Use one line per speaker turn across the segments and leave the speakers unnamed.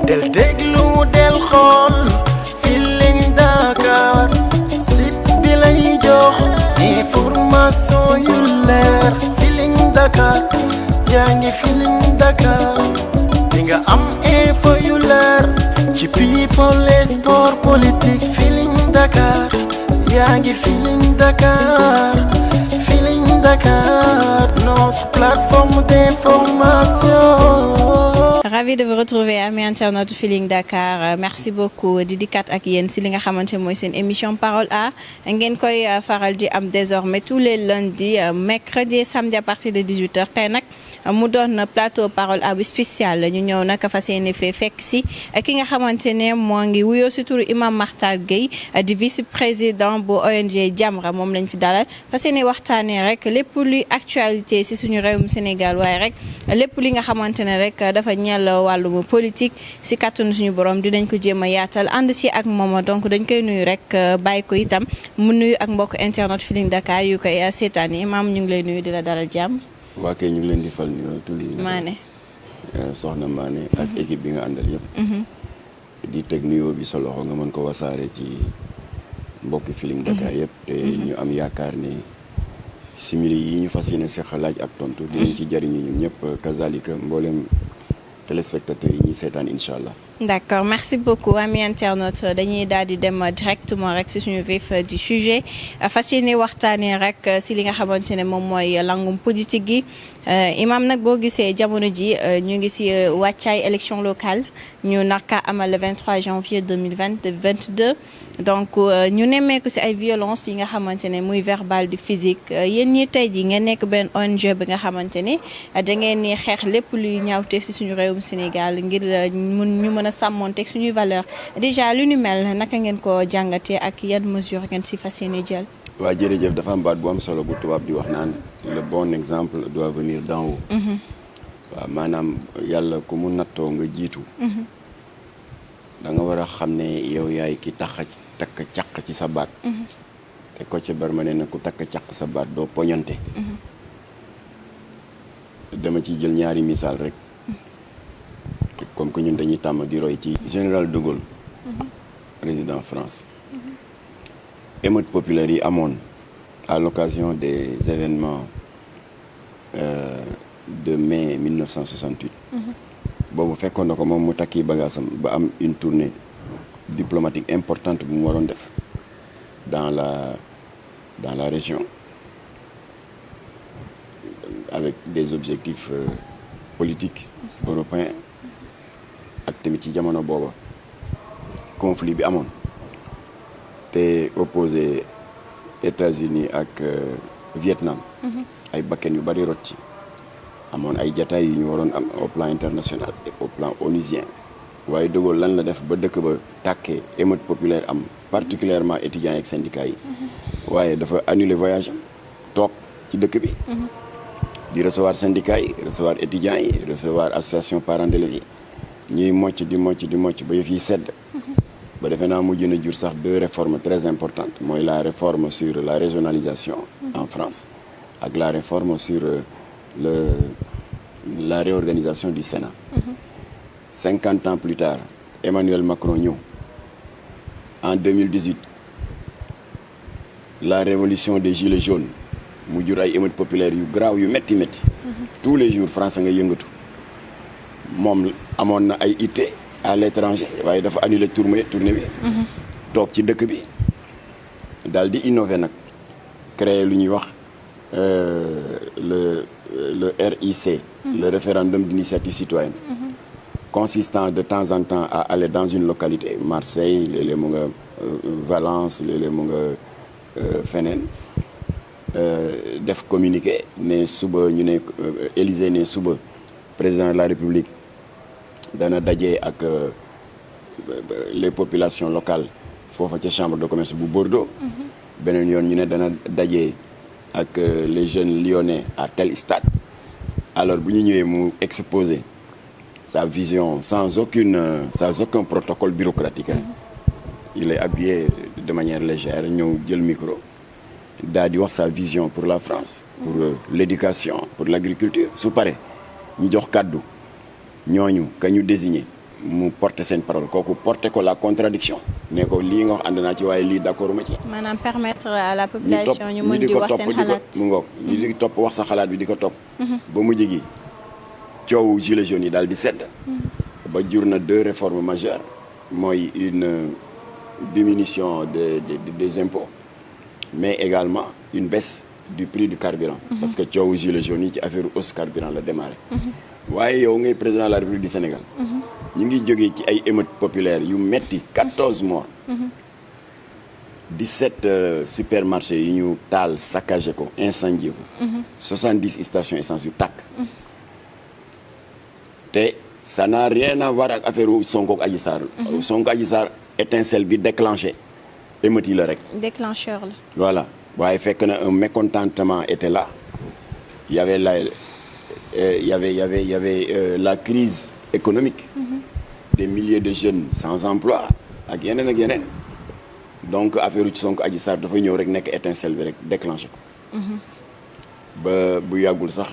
del déglu del xool Feeling Dakar site bi lay jox information yu leer Feeling Dakar yaa ngi Feeling Dakar di nga am info yu leer ci people et sport politique Feeling Dakar yaa ngi Feeling Dakar Feeling Dakar notre plateforme d'information.
Ravi de vous retrouver amis internautes Feeling Dakar merci beaucoup di dikkaat ak yéen si li nga xamante mooy seen émission Parole A ngeen koy faral di am désormais tous les lundis mercredi et samedi à partir de 18h tey nag mu doon plateau Parole A bu spécial ñu ñëw nag fas yéene fee fekk si ki nga xamante ne moo ngi wuyoo si turu Imam Mactar Gueye di vice-président bu ONG Jamra moom lañ fi dalal fas yéene waxtaanee rek lépp luy actualité si suñu réewum Sénégal waaye rek lépp li nga xamante ne rek dafa ñeel wàllum politique si kàttanu suñu borom dinañ ko jéem a yaatal ànd si ak moom donc dañ koy nuyu rek bàyyi ko itam mu nuyu ak mbokk internet Feeling Dakar yu koy seetaan yi Imam ñu ngi lay nuyu di la dalal jàmm.
waa kay ñu ngi leen di fal nuyoo tulli
Mané
soxna Mané ak équipe bi nga àndal yëpp di teg nuyoo bi sa loxo nga mën ko wasaare ci mbokki Feeling Dakar yëpp te ñu am yaakaar ni simili yi ñu fas yéene seq laaj ak tontu dinañ ci jariñu ñun ñëpp kazalika mboolem téléspectateurs yi ñuy seetaan incha allah.
D'accord merci beaucoup amis internautes dañuy daal di dem directement rek si suñu vif du sujet fas yéene waxtaanee rek si li nga xamante ne moom mooy langum politique gi Imam nag boo gisee jamono ji ñu ngi si wàccaay élection locale ñu narka amal le 23 janvier 2022 donc ñu nemmeeku si ay violence yi nga xamante ne muy verbal du physique yéen ñi tey ji ngeen nekk benn ONG bi nga xamante ne da ngeen ni xeex lépp luy ñaawteef si suñu réewum Sénégal ngir ñu mën a sàmmonteeg suñuy valeur déjà lu ni mel naka ngeen ko jàngatee ak yan mesure ngeen si fas yéene jël.
waa jërëjëf dafa am baat bu am solo bu tubaab di wax naan le bon exemple doit venir d'en haut. waaw maanaam yàlla ku mu nattoo nga jiitu. da nga war a xam ne yow yaay ki takk caq ci sa baat. te ko ci barma ne na ku takk caq sa baat doo poñante. dama ciy jël ñaari misaal rek. comme que ñun dañuy tàmm di roy ci général de Gaulle président France émeute populaire yi amoon à l'occasion des événements de mai 1968 boobu fekkoon na ko moom mu takki bagaasam ba am une tournée diplomatique importante bu mu waroon def dans la région avec des objectifs politiques européens ak tamit ci jamono booba conflit bi amoon te opposé États-Unis ak Vietnam ay bakken yu bari rot ci amoon ay jataay yu ñu waroon am au plan international et au plan onusien waaye De Gaulle lan la def ba dëkk ba tàkkee émeute populaire am particulièrement étudiants yi ak syndicats yi waaye dafa annuler voyage am toog ci dëkk bi di recevoir syndicats yi recevoir étudiants yi recevoir association parents d'élèves yi ñuy mocc ba yëf yi sedd ba defe naa mujj na jur sax deux réformes très importantes mooy la réforme sur la régionalisation en France ak la réforme sur la réorganisation du Sénat 50 ans plus tard Emmanuel Macron ñëw en 2018 la révolution des gilets jaunes mu jur ay émeutes populaires yu graaw yu métti tous les jours France nga yëngatu moom amoon na ay itte à l'étranger waaye dafa annulé tournée bi toog ci dëkk bi daal di innover nag créer lu ñuy wax le RIC le référendum d'initiative citoyenne consistant de temps en temps à aller dans une localité Marseille léeg-léeg mu nga Valence léeg-léeg mu nga feneen def communiqué ne suba ñu ne Élysée ne suba président de la République dana daje ak les populations locales foofa ca chambre de commerce bu Bordeaux beneen yoon ñu ne dana daje ak les jeunes lyonnais à tel stade alors bu ñu ñëwee mu exposer sa vision sans aucun protocole bureaucratique il est habillé de manière légère ñëw jël micro daal di wax sa vision pour la France pour l'éducation pour l'agriculture su pare ñu jox kàddu ñooñu ka ñu désigné mu porter seen parole kooku porter ko la contradiction ne ko lii nga wax ànd naa ci waaye lii d'accord ma ci.
maanaam permettre à la population ñu mën di wax seen xalaat
mu ngoog ñu di topp wax sa xalaat bi di ko topp. ba mujj gi coow gilets jaunes yi daal di sedd. ba jur na 2 réformes majeures mooy une diminution des impôts mais également une baisse du prix du carburant. parce que coow gilets jaunes yi ci affaire hausse carburant la démarré. waaye yow ngay président de la République du Sénégal. ñu ngi jógee ci ay émeutes populaires yu metti 14 morts. 17 supermarchés yu ñu taal saccagé ko incendié ko. 70 stations essence yu tàkk. te ça n'a rien à voir ak affaire Sonko ak Adji Sarr. Sonko Adji Sarr étincelle bi déclenché émeutes yi la rek.
déclencheur la.
voilà waaye fekk na un mécontentement était là. Il y avait la crise économique. Des milliers de jeunes sans emploi ak yeneen ak yeneen. donc affaire ci Sonko Adji Sarr dafa ñëw rek nekk étincelle bi rek déclenché ko. ba bu yàggul sax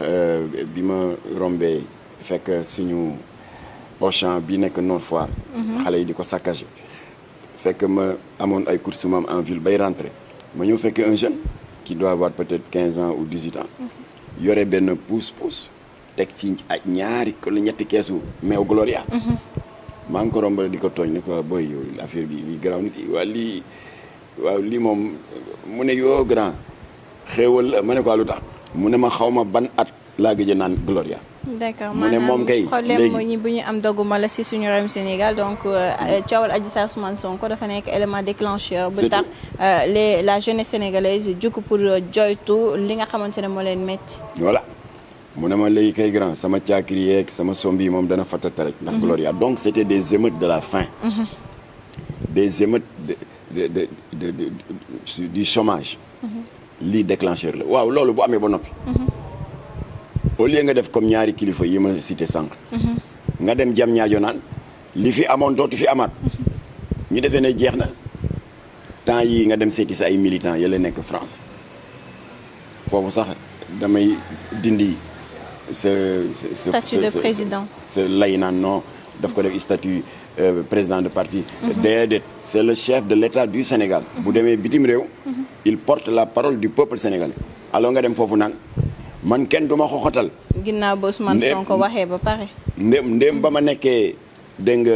bi ma rombee fekk suñu Auchan bi nekk Nord Foire. xale yi di ko saccagé. fekk ma amoon ay courses mam en ville bay rentré ma ñëw fekk un jeune qui doit avoir peut-être 15 ans ou 18 ans. yore benn pousse-pousse teg ci ñaari wala ñetti keesu meew Gloria. maa ngi ko rombale di ko tooñ ne ko boy yow affaire bi lii garaaw nit yi waaw lii moom mu ne yoo grand xéewal ma ne ko lu tax mu ne ma xaw ma ban at laa gëj a naan Gloria.
d'accord
mu ne moom kay
problème ñi bu ñu am doguma la si suñu réewum Sénégal donc coowal Adji Sarr Ousmane Sonko dafa nekk élément déclencheur bu tax la jeunesse sénégalaise jukk pour joytu li nga xamante ne moo leen métti.
voilà mu ne ma léegi kay grand sama caakiri yeeg sama sombi moom dana fatata rek ndax Gloria donc c'était des émeutes de la faim. des émeutes du chômage. lii déclencheur la waaw loolu bu amee ba noppi. au lieu nga def comme ñaari kilifa yi ma cité sànq. nga dem jam ñaajo naan li fi amoon dootu fi amaat. ñu defee ne jeex na temps yii nga dem seeti sa ay militants yële nekk France foofu sax damay dindi
statut de président
sa lay naan non daf ko def statut président de parti. déedéet c'est le chef de l'État du Sénégal. bu demee bitim réew. il porte la parole du peuple sénégalais. alors nga dem foofu naan. man kenn du ma xoxatal.
ginnaaw ba Ousmane Sonko waxee ba pare.
ndéem ba ma nekkee dégg nga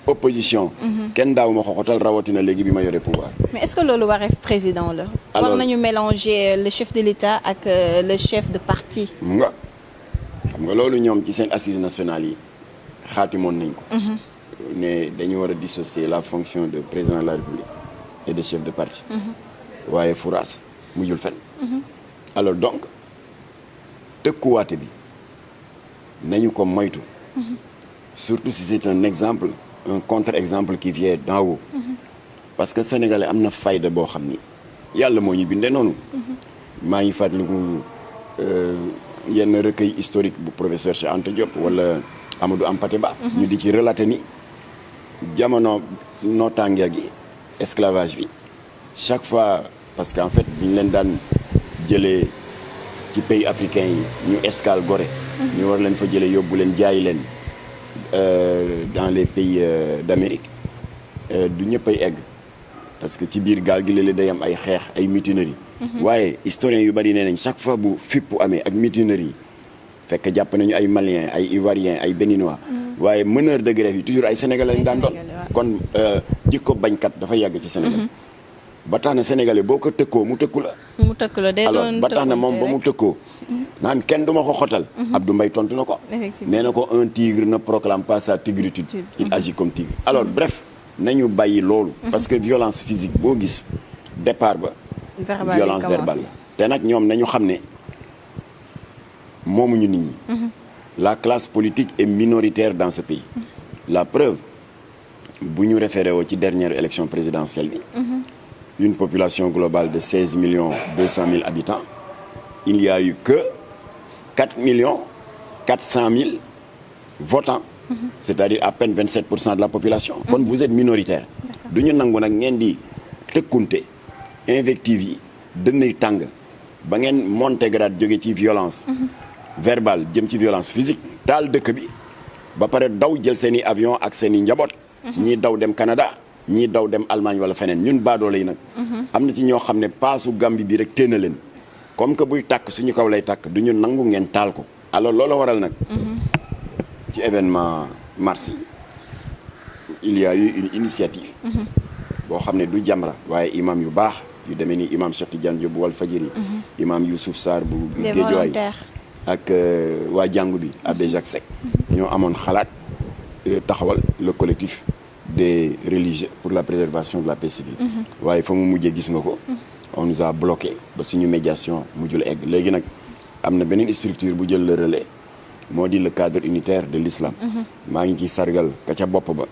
opposition. kenn daaw ma xoxatal rawatina léegi bi ma yore pouvoir.
mais est-ce que loolu wareef président la. war nañu mélanger le chef de l'État ak le chef de parti.
xam nga loolu ñoom ci seen assises nationales yi xaatimoon nañ ko. ne dañu war a dissocier la fonction de président de la République et de chef de parti. waaye furaas mujjul fen. alors donc. tëkkuwaate bi nañu ko moytu. surtout si c'est un exemple un contre-exemple qui vient d'en haut. parce que sénégalais am na fayda boo xam ni yàlla moo ñu bindee noonu. maa ngi fàttaliku yenn recueil historique bu professeur Cheikh Anta Diop wala Amadou Hampâté Bâ. ñu di ci relater ni jamono nootaange gi esclavage bi chaque fois parce que en fait bi ñu leen daan jëlee. ci pays africains yi ñu escale Gorée. ñu war leen fa jëlee yóbbu leen jaay leen dans les pays d'Amérique du ñëpp ay egg parce que ci biir gaal gi léeg-léeg day am ay xeex ay mutinerie. waaye historiens yu bari nee nañ chaque fois bu fippu amee ak mutinerie yi fekk jàpp nañu ay Maliens ay Ivoiriens ay Béninois. waaye meneur de grève yi toujours ay Sénégalais lañ daan doon. kon jikko bañkat dafa yàgg ci Sénégal. ba tax na sénégalais boo ko tëkkoo mu tëkku la.
mu tëkku la day doon
alors ba tax na moom ba mu tëkkoo. naan kenn du ma ko xotal. Abdou Mbaye tontu na ko. nee na ko un tigre ne proclame pas sa tigritude. il agit comme tigre. alors bref nañu bàyyi loolu. parce que violence physique boo gis départ ba. violence verbale la. te nag ñoom nañu xam ne moomuñu nit ñi. la classe politique est minoritaire dans ce pays. la preuve bu ñu référé woo ci dernière élection présidentielle bi. une population globale de 16 200 000 habitants, il n'y a eu que 4 400 000 votants, c'est-à-dire à peine 27% de la population. Quand vous êtes minoritaire, du ñu nangu nag ngeen di tëkkunte invective yi dënnay tàng ba ngeen monté grade jóge ci violence verbale jëm ci violence physique taal dëkk bi ba pare daw jël seen i avion ak seen i njaboot. ñii daw dem Canada ñii daw dem Allemagne wala feneen ñun baadoole yi nag. am na ci ñoo xam ne paasu Gambie bi rek téena leen comme que buy tàkk suñu kaw lay tàkk du ñu nangu ngeen taal ko. alors loolu waral nag. ci événement mars il y a eu une initiative. boo xam ne du Jamra waaye imam yu baax yu demee ni imam Cheikh Tidiane Diop bu Walfadjri. imam Youssouf Sarr bu Guédiawaye ak waa jàngu bi Abbé Jacques Seck. ñoo amoon xalaat taxawal le collectif des religieux pour la préservation de la paix civile. waaye fa mu mujjee gis nga ko. on nous a bloqué ba suñu médiation mujjul egg léegi nag am na beneen structure bu jël le relais moo di le cadre unitaire de l'islam. maa ngi ciy sargal ka ca bopp ba.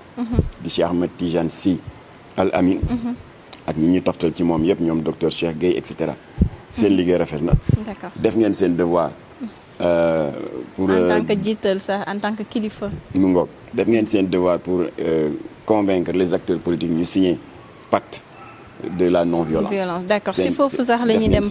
di Cheikh Ahmed Tidiane Sy Al Amin. ak ñi ñu toftal ci moom yëpp ñoom docteur Cheikh Gueye et cetera. seen liggéey rafet na.
d'accord
def ngeen seen devoir. pour
en tant que jiital sax en tant que kilifa.
mu ngoog def ngeen seen devoir pour convaincre les acteurs politiques ñu signer pacte de la non-violence.
d'accord si foofu sax la ñuy dem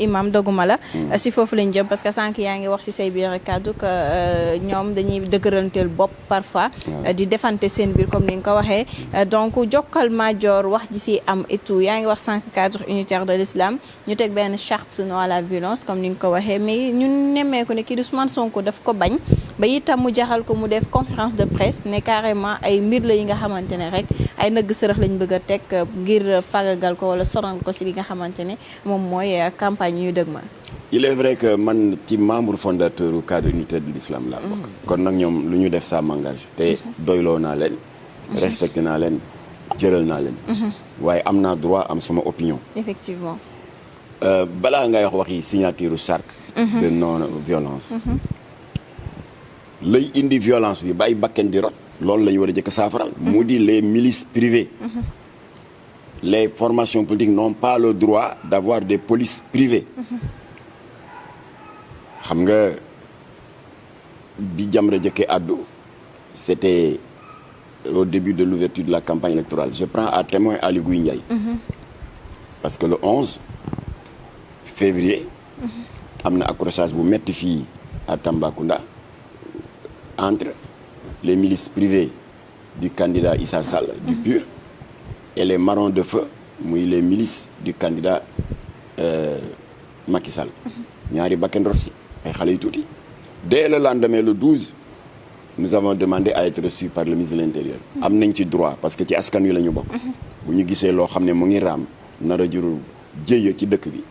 imam doguma la. si foofu la ñu jëm parce que sànq yaa ngi wax si say biir kàddu que ñoom dañuy dëgëranteel bopp parfois. di defante seen biir comme ni nga ko waxee. donc jokkal Madior wax ji si am et tout yaa ngi wax sànq cadre unitaire de l'islam ñu teg benn charte non à la violence comme ni nga ko waxee mais ñun nemmeeku ne kii di Ousmane Sonko daf ko bañ ba itam mu jaxal ko mu def conférence de presse ne carrément ay mbir la yi nga xamante ne rek ay nëgg sërëx lañ bëgg a teg ngir fagagal ko wala sonal ko si li nga xamante ne moom mooy campagne yu dëgmal.
il est vrai que man ci membre fondateur u cadre unitaire de l'islam laa bokk. kon nag ñoom lu ñu def ça m'engage te doyloo naa leen. respecté naa leen jëral naa leen. waaye am naa droit am sama opinion.
effectivement.
balaa ngay wax waxi signature charte de non violence. lay indi violence bi bàyyi bakken di rot. loolu la ñu war a jëkk saafaral. mu di les milices privées. les formations politiques n'ont pas le droit d'avoir des polices privées. xam nga bi Jamra jëkkee addu c'était au début de l'ouverture de la campagne électorale je prends à témoin Aly Ngouille Ndiaye. parce que le 11 février. am na accrochage bu metti fii à Tambacounda entre les milices privées du candidat Issa Sall du PUR et les marrons de feu muy les milices du candidat Macky Sall. ñaari bakken rot si ay xale yu tuuti. dès le lendemain le 12 nous avons demandé à être reçus par le ministre de l'Intérieur. am nañ ci droit parce que ci askan wi la ñu bokk. bu ñu gisee loo xam ne mu ngi raam nar a jurul jëye ci dëkk bi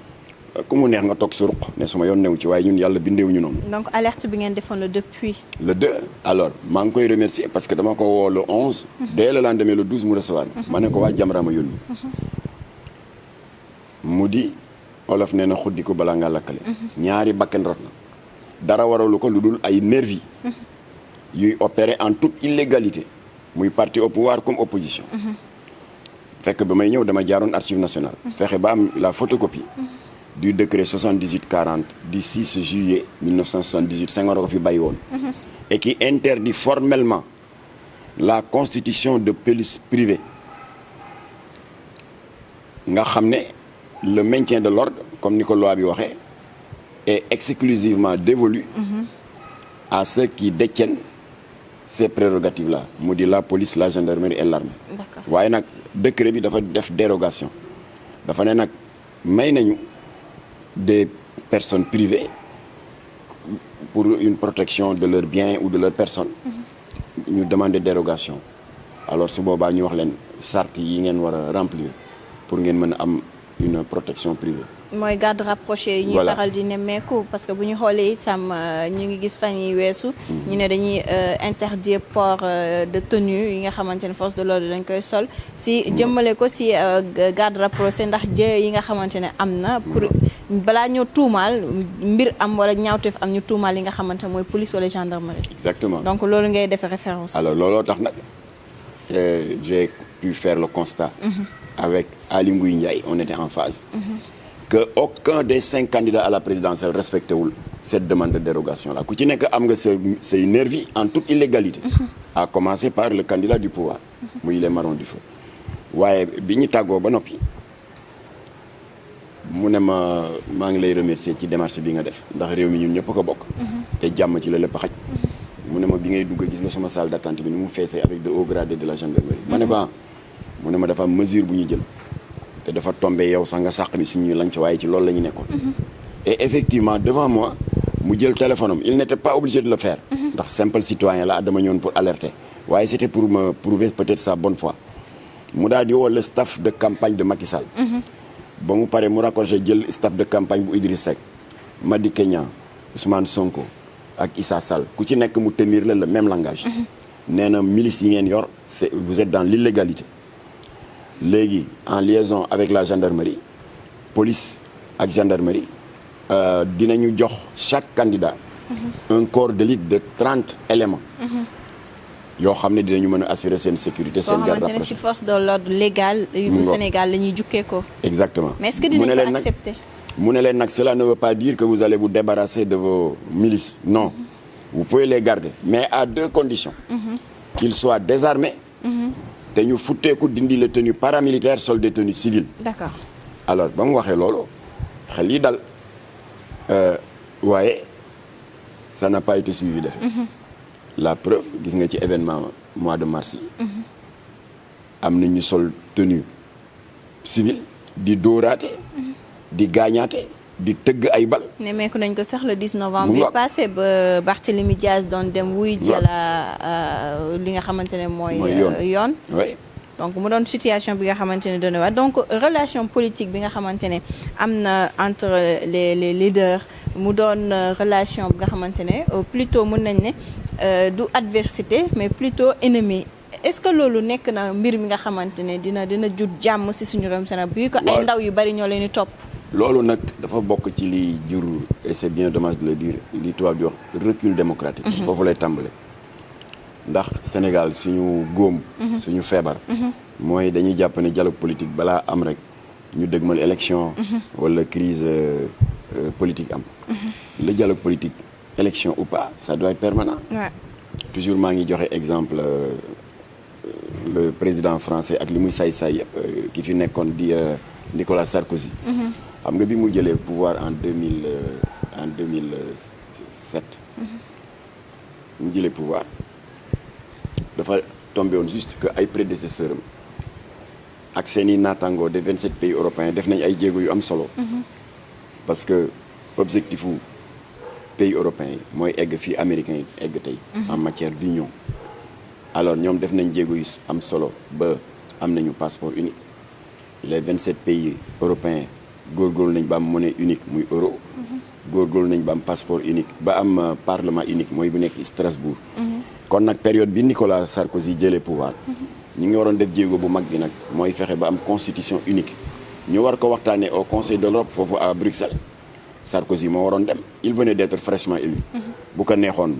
ku mu neex nga toog sa ruq ne suma yoon new ci waaye ñun yàlla bindeewuñu noonu.
donc alerte bi ngeen defoon le depuis.
le 2 alors maa ngi koy remercier parce que dama ko woo le 11. dès le lendemain le 12 mu recevoir ma ne ko waa Jamra ma yónni. mu di olof nee na xuddi ko balaa nga lakkale. ñaari bakken rot na. dara waralu ko lu dul ay nervi yuy opérer en toute illégalité muy parti au pouvoir comme opposition. fekk ba may ñëw dama jaaroon archive nationale. fexe ba am la photocopie. du décret 78-40 du 6 juillet 1978 Senghor ko fi bàyyi woon. et qui interdit formellement la constitution de police privée. nga xam ne le maintien de l'ordre comme ni ko loi bi waxee est exclusivement dévolu à ceux qui détiennent ces prérogatives là mu di la police la gendarmerie et l'armée.
D'accord.
waaye nag décret bi dafa def dérogation dafa ne nag may nañu des personnes privées pour une protection de leurs biens ou de leurs personnes ñu demander dérogation alors su boobaa ñu wax leen charte yi ngeen war a remplir pour ngeen mën a am une protection privée.
mooy garde rapproché yi ñuy faral di nemmeeku parce que bu ñu xoolee itam ñu ngi gis fan yi weesu ñu ne dañuy interdire port de tenue yi nga xamante ne force de l'ordre dañ koy sol si jëmmale ko si garde rapproché ndax jëye yi nga xamante ne am na pour balaa ñoo tuumaal mbir am wala ñaawteef am ñu tuumaal yi nga xamante ne mooy police wala gendarmerie.
Exactement.
donc loolu ngay defee référence.
alors looloo tax nag j'ai pu faire le constat avec Aly Ngouille Ndiaye on était en phase que aucun des 5 candidats à la présidentielle respecté wul cette demande de dérogation là ku ci nekk am nga say nervi en toute illégalité à commencer par le candidat du pouvoir muy les marrons du feu waaye bi ñu tàggoo ba noppi mu ne maa ngi lay remercier ci démarche bi nga def ndax réew mi ñun ñëpp ko bokk te jàmm ci la lépp xaj mu ne ma bi ngay dugg gis nga sama salle d'attente bi ni mu feesee avec de hauts gradés de la gendarmerie. ma ne ko ah mu ne ma dafa am mesure bu ñu jël te dafa tombé yow sax nga sàq ni suñu lañ ci waaye ci loolu la ñu nekkoon. et effectivement devant moi mu jël téléphone am il n'était pas obligé de le faire. ndax simple citoyen la dama ñëwoon pour alerter waaye c'était pour me prouver peut-être sa bonne foi mu daal di woo le staff de campagne de Macky Sall. ba mu paree mu raccroché jël staff de campagne bu Idriss Seck Madické Niang Ousmane Sonko ak Issa Sall ku ci nekk mu tenir la le même langage. nee na milice yi ngeen yor c'est vous êtes dans l'illégalité léegi en liaison avec la gendarmerie police ak gendarmerie dinañu jox chaque candidat un corps d'élite de 30 éléments yoo xam ne dinañu mën a assurer seen sécurité seen garde rapprochée
ci force de l'ordre légal bu Sénégal la ñuy jukkee ko
exactement
mais est-ce que dinañ ko accepter
mu ne leen nag cela ne veut pas dire que vous allez vous débarrasser de vos milices non vous pouvez les garder mais à 2 conditions qu'ils soient désarmés te ñu futteeku dindi les tenues paramilitaires sol des tenues civiles.
D'accord.
Alors ba mu waxee loolu xel yi dal waaye ça n'a pas été suivi d'effet. La preuve gis nga ci événement mois de mars yi am na ñu sol tenue civile di dóoraate di gaañaate di tëgg ay bal.
nemmeeku nañ ko sax le 10 novembre bi passé ba Barthélémy Diaz doon dem wuy jëla li nga xamante ne mooy yoon
oui.
donc mu doon situation bi nga xamante ne doon wax donc relation politique bi nga xamante ne am na entre les leaders mu doon relation bi nga xamante ne plutôt mën nañ ne du adversité mais plutôt ennemi est-ce que loolu nekk na mbir mi nga xamante ne dina jur jàmm ci suñu réewum Sénégal bi ko ay ndaw yu bari ñoo leen di topp.
loolu nag dafa bokk ci li jur et c'est bien dommage de le dire li tubaab di wax recul démocratique. foofu lay tàmbale. ndax Sénégal suñu góom. suñu feebar. mooy dañuy jàpp ne dialogue politique balaa am rek ñu dëgmal élection. wala crise politique am. le dialogue politique élection ou pas ça doit être permanent.
Ouais.
toujours maa ngi joxe exemple le président français ak li muy say-say yëpp ki fi nekkoon di Nicolas Sarkozy. xam nga bi mu jëlee pouvoir en 2007. mu jëlee pouvoir dafa tombé woon juste que ay prédécesseurs am ak seen i naataangoo des 27 pays européens def nañ ay jéego yu am solo. parce que objectif u pays européens yi mooy egg fii américains yi egg tey. en matière d'union. alors ñoom def nañ jéego yu am solo ba am nañu passeport unique les 27 pays européens góorgóorlu nañ ba am monnaie unique muy euro. góorgóorlu nañ ba am passeport unique ba am parlement unique mooy bu nekk Strasbourg. kon nag période bi Nicolas Sarkozy jëlee pouvoir. ñi ngi waroon def jéego bu mag bi nag mooy fexe ba am constitution unique. ñu war ko waxtaanee au Conseil de l'Europe foofu à Bruxelles Sarkozy moo waroon dem il venait d'être fraîchement élu. bu ko neexoon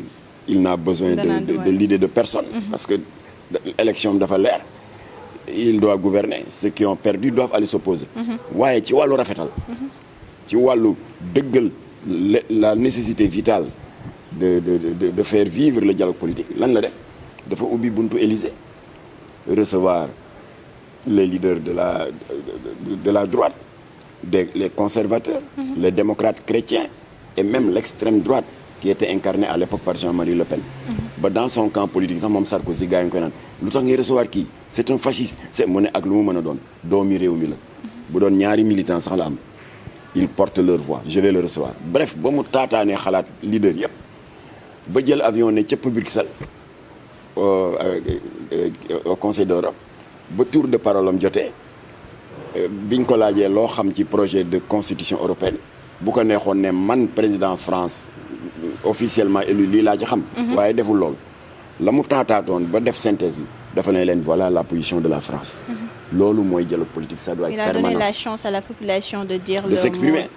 il n'a besoin de l'idée de personne. parce que élection dafa leer. il doit gouverner ceux qui ont perdu doivent aller s'opposer. waaye ci wàllu rafetal. ci wàllu dëggal la nécessité vitale de faire vivre le dialogue politique lan la def dafa ubbi buntu Élysée recevoir les leaders de la droite les conservateurs. les démocrates chrétiens et même l'extrême droite qui était incarnée à l'époque par Jean-Marie Le Pen. ba dans son camp politique sax moom Sarkozy gars yi nga koy naan lu tax ngay recevoir kii c'est un fasciste c'est mu ne ak lu mu mën a doon doomi réew mi la bu doon ñaari militant sax la am ils portent leur voix je vais le recevoir bref ba mu taataanee xalaat leader yëpp ba jël avion ne cëpp Bruxelles au Conseil d'Europe ba tour de parole am jotee biñ ko laajee loo xam ci projet de constitution européenne bu ko neexoon ne man président France officiellement élu lii laa ci xam. waaye deful lool la mu taataatoon ba def synthèse bi dafa ne leen voilà la position de la France. loolu mooy dialogue politique ça doit être permanent.
il a donné la chance à la population de dire
de s'exprimer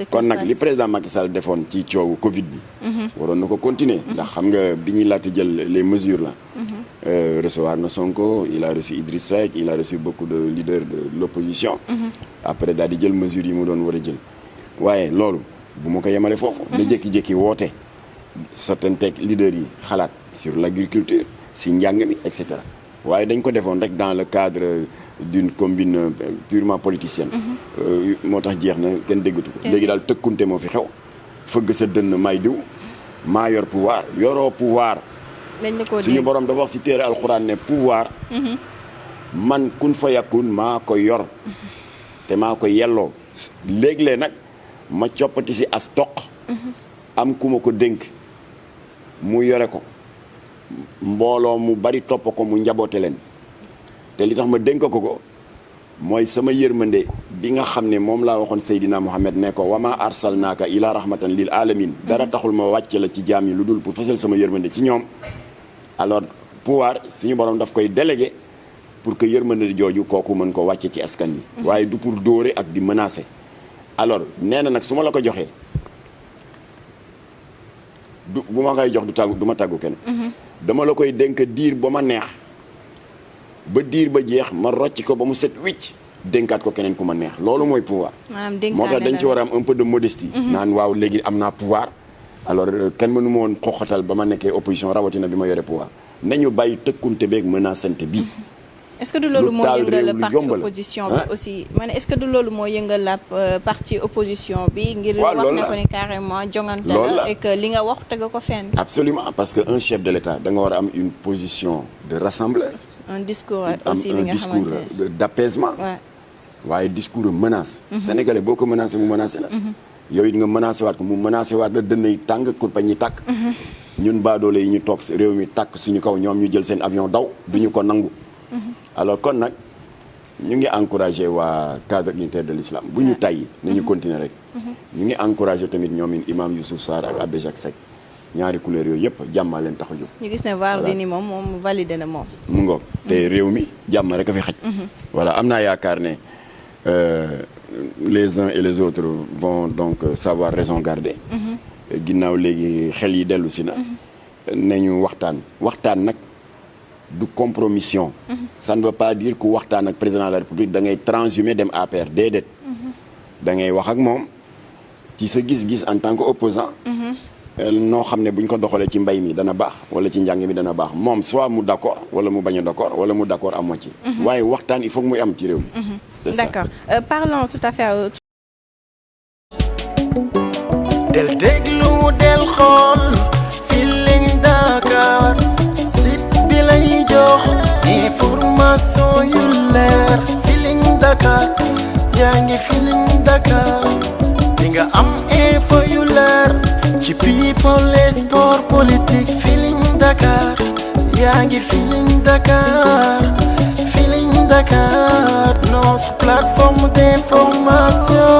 kon nag li président Macky Sall defoon ci coowu Covid bi. waroon na ko continuer. ndax xam nga bi ñuy laata jël les mesures là. recevoir na Sonko il a reçu Idriss Seck il a reçu beaucoup de leaders de l'opposition. après daal di jël mesures yi mu doon war a jël. waaye loolu bu ma ko yemale foofu. na jékki-jékki woote certains teg leaders yi xalaat sur l'agriculture si njàng mi et cetera. waaye dañ ko defoon rek dans le cadre d'une combine purement politicienne. moo tax jeex na kenn déggatu ko. léegi daal tëkkunte moo fi xew. fëgg sa dënn may diw maa yor pouvoir yoroo pouvoir
dañ la ko
suñu borom dafa wax ci téere alxuraan ne pouvoir man kun fa yakun maa ko yor te maa ko yelloo léeg-léeg nag ma coppati ci as toq am ku ma ko dénk mu yore ko mbooloo mu bari topp ko mu njaboote leen te li tax ma dénk ko mooy sama yërmande bi nga xam ne moom laa waxoon Seydina Muhammad ne ko wama arsalnaaka ila rahmatan lil alamin dara taxul ma wàcce la ci jaam yi lu dul pour fasal sama yërmande ci ñoom alors pouvoir suñu borom daf koy délégué pour que yërmande jooju kooku mën ko wàcce ci askan wi waaye du pour dóore ak di menacer alors nee na nag su ma la ko joxee bu ma ngay jox du ma tàggu kenn dama la koy dénk diir ba ma neex ba diir ba jeex ma rocc ko ba mu set wicc dénkaat ko keneen ku ma neex loolu mooy pouvoir moo tax dañ ci war a am un peu de modestie naan waaw léegi am naa pouvoir alors kenn mënu ma woon xoxatal ba ma nekkee opposition rawatina bi ma yore pouvoir nañu bàyyi tëkkunte beeg menacante bi
est-ce que du loolu moo yëngal parti opposition bi aussi man est-ce que du loolu moo yëngal la parti opposition bi ngir wax na ko ni carrément jongante la et que li nga wax teg ko fenn
absolument parce que un chef de l'État da nga war a am une position de rassembleur
un discours aussi
bi nga xamante un discours d'apaisement waaye discours menace sénégalais boo ko menacé mu menacé la yow it nga menacé waat ko mu menacé waat la dënn yi tàng kurpañ yi tàkk ñun baadoole yi ñu toog réew mi tàkk suñu kaw ñoom ñu jël seen avion daw duñu ko nangu alors kon nag ñu ngi encouragé waa cadre unitaire de l'islam bu ñu tàyyi nañu continuer rek ñu ngi encouragé tamit ñoom imam Youssouf Sarr ak Abbé Jacques Seck ñaari couleurs yooyu yëpp jàmmaa leen tax a jóg
ñu gis ne Wardini moom validé na moom
mu ngoog te réew mi jàmm rek a fi xaj voilà am naa yaakaar ne les uns et les autres vont donc savoir raison garder ginnaaw léegi xel yi dellu si na nañu waxtaan nag du compromission ça ne veut pas dire que waxtaan ak président de la République da ngay transhumer dem APR déedéet da ngay wax ak moom ci sa gis-gis en tant que opposant noo xam ne bu ñu ko doxalee ci mbay mi dana baax wala ci njàng mi dana baax moom soit mu d'accord wala mu bañ a d'accord wala mu d'accord à moitié waaye waxtaan il faut que muy am ci réew mi c'est ça.
D'accord parlons tout à fait
del déglu del xool Feeling Dakar site bi lay jox information yu leer Feeling Dakar yaa ngi Feeling Dakar di nga am info yu leer ci people et sport politique Feeling Dakar yaa ngi Feeling Dakar Feeling Dakar notre plateforme d'information